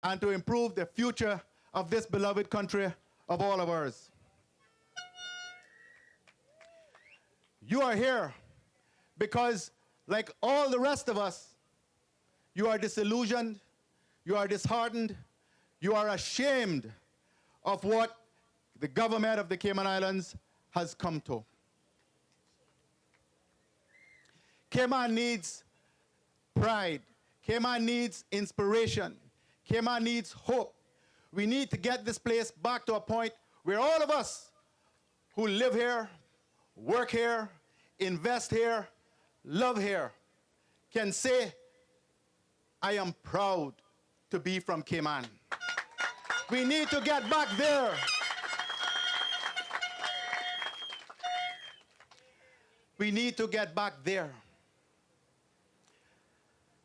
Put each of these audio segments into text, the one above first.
and to improve the future of this beloved country of all of ours. You are here because, like all the rest of us, you are disillusioned, you are disheartened, you are ashamed of what the government of the Cayman Islands has come to. Cayman needs pride. Cayman needs inspiration. Cayman needs hope. We need to get this place back to a point where all of us who live here, work here, invest here, love here, can say, I am proud to be from Cayman. We need to get back there. We need to get back there.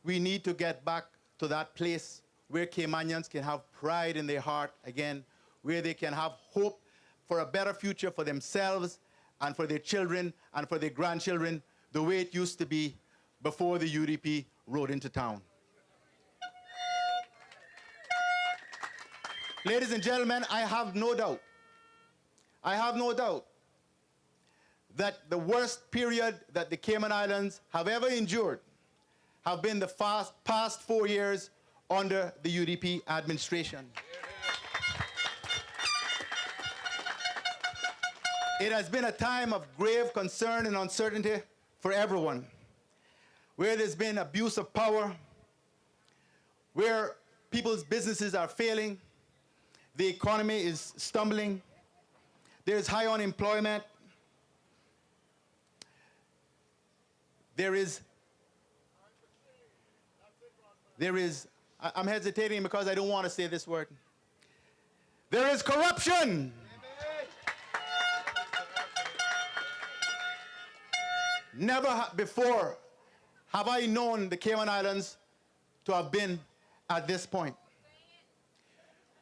We need to get back to that place where Caymanians can have pride in their heart again, where they can have hope for a better future for themselves and for their children and for their grandchildren, the way it used to be before the UDP rode into town. Ladies and gentlemen, I have no doubt that the worst period that the Cayman Islands have ever endured have been the past 4 years under the UDP administration. It has been a time of grave concern and uncertainty for everyone, where there's been abuse of power, where people's businesses are failing, the economy is stumbling, there's high unemployment, I'm hesitating because I don't want to say this word. There is corruption. Never before have I known the Cayman Islands to have been at this point.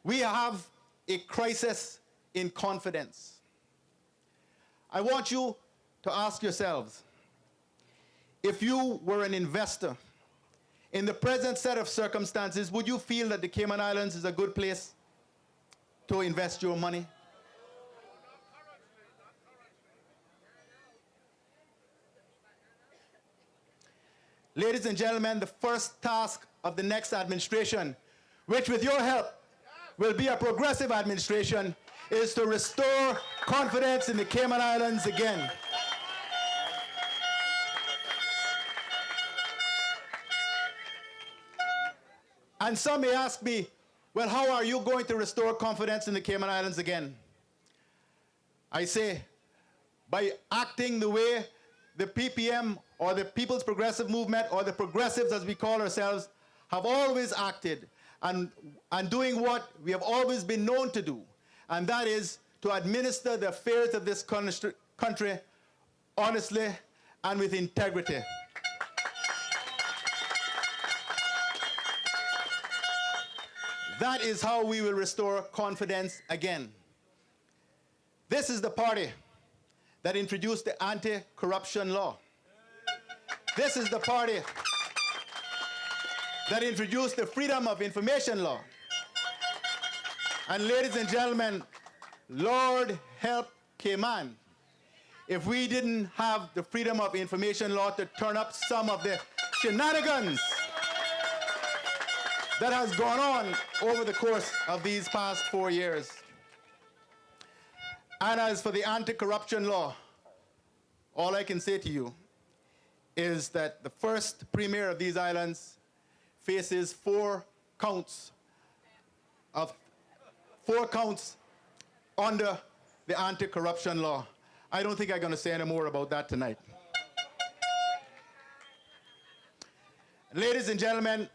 We have a crisis in confidence. I want you to ask yourselves, if you were an investor, in the present set of circumstances, would you feel that the Cayman Islands is a good place to invest your money? Ladies and gentlemen, the first task of the next administration, which with your help will be a progressive administration, is to restore confidence in the Cayman Islands again. And some may ask me, well, how are you going to restore confidence in the Cayman Islands again? I say, by acting the way the PPM or the People's Progressive Movement or the progressives as we call ourselves have always acted, and doing what we have always been known to do, and that is to administer the affairs of this country honestly and with integrity. That is how we will restore confidence again. This is the party that introduced the anti-corruption law. This is the party that introduced the Freedom of Information law. And ladies and gentlemen, Lord help Cayman if we didn't have the Freedom of Information law to turn up some of the shenanigans that has gone on over the course of these past 4 years. And as for the anti-corruption law, all I can say to you is that the first premier of these islands faces 4 counts under the anti-corruption law. I don't think I'm going to say any more about that tonight. Ladies and gentlemen,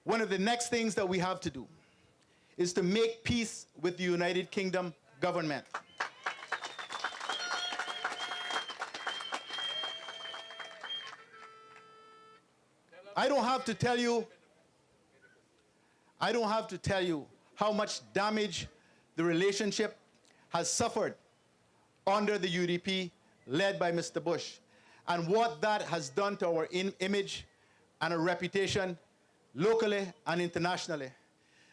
one of the next things that we have to do is to make peace with the United Kingdom government. I don't have to tell you how much damage the relationship has suffered under the UDP led by Mr. Bush, and what that has done to our image and our reputation locally and internationally.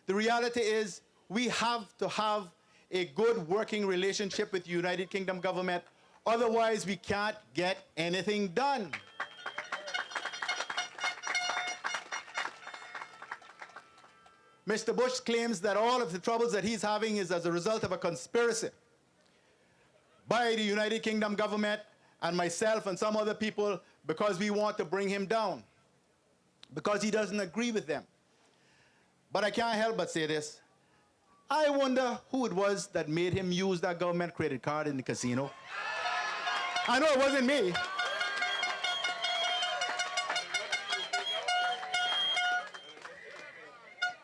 The reality is we have to have a good working relationship with the United Kingdom government. Otherwise, we can't get anything done. Mr. Bush claims that all of the troubles that he's having is as a result of a conspiracy by the United Kingdom government and myself and some other people because we want to bring him down, because he doesn't agree with them. But I can't help but say this. I wonder who it was that made him use that government credit card in the casino. I know it wasn't me.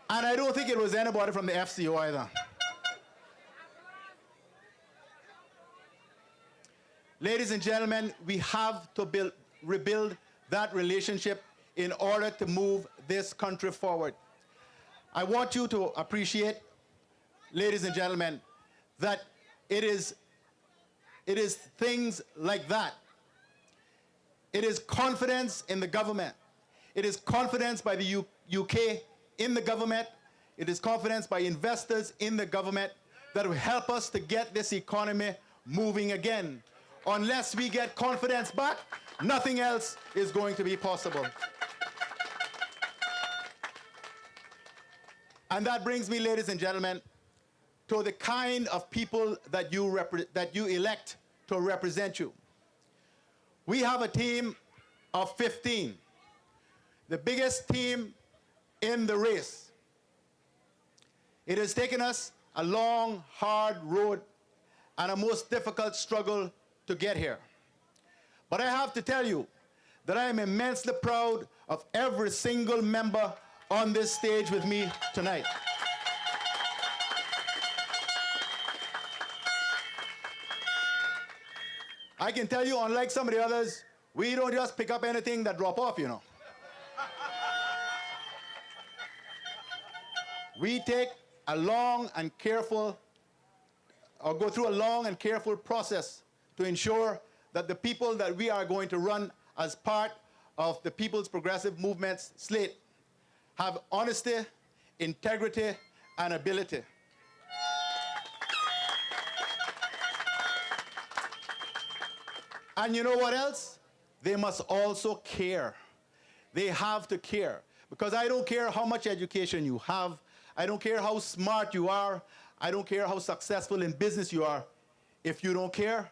And I don't think it was anybody from the FCO either. Ladies and gentlemen, we have to rebuild that relationship in order to move this country forward. I want you to appreciate, ladies and gentlemen, that it is things like that. It is confidence in the government. It is confidence by the UK in the government. It is confidence by investors in the government that will help us to get this economy moving again. Unless we get confidence back, nothing else is going to be possible. And that brings me, ladies and gentlemen, to the kind of people that you elect to represent you. We have a team of 15, the biggest team in the race. It has taken us a long, hard road and a most difficult struggle to get here. But I have to tell you that I am immensely proud of every single member on this stage with me tonight. I can tell you, unlike some of the others, we don't just pick up anything that drop off, you know. We take a long and careful, or go through a long and careful process to ensure that the people that we are going to run as part of the People's Progressive Movement's slate have honesty, integrity, and ability. And you know what else? They must also care. They have to care. Because I don't care how much education you have. I don't care how smart you are. I don't care how successful in business you are. If you don't care,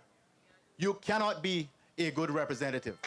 you cannot be a good representative.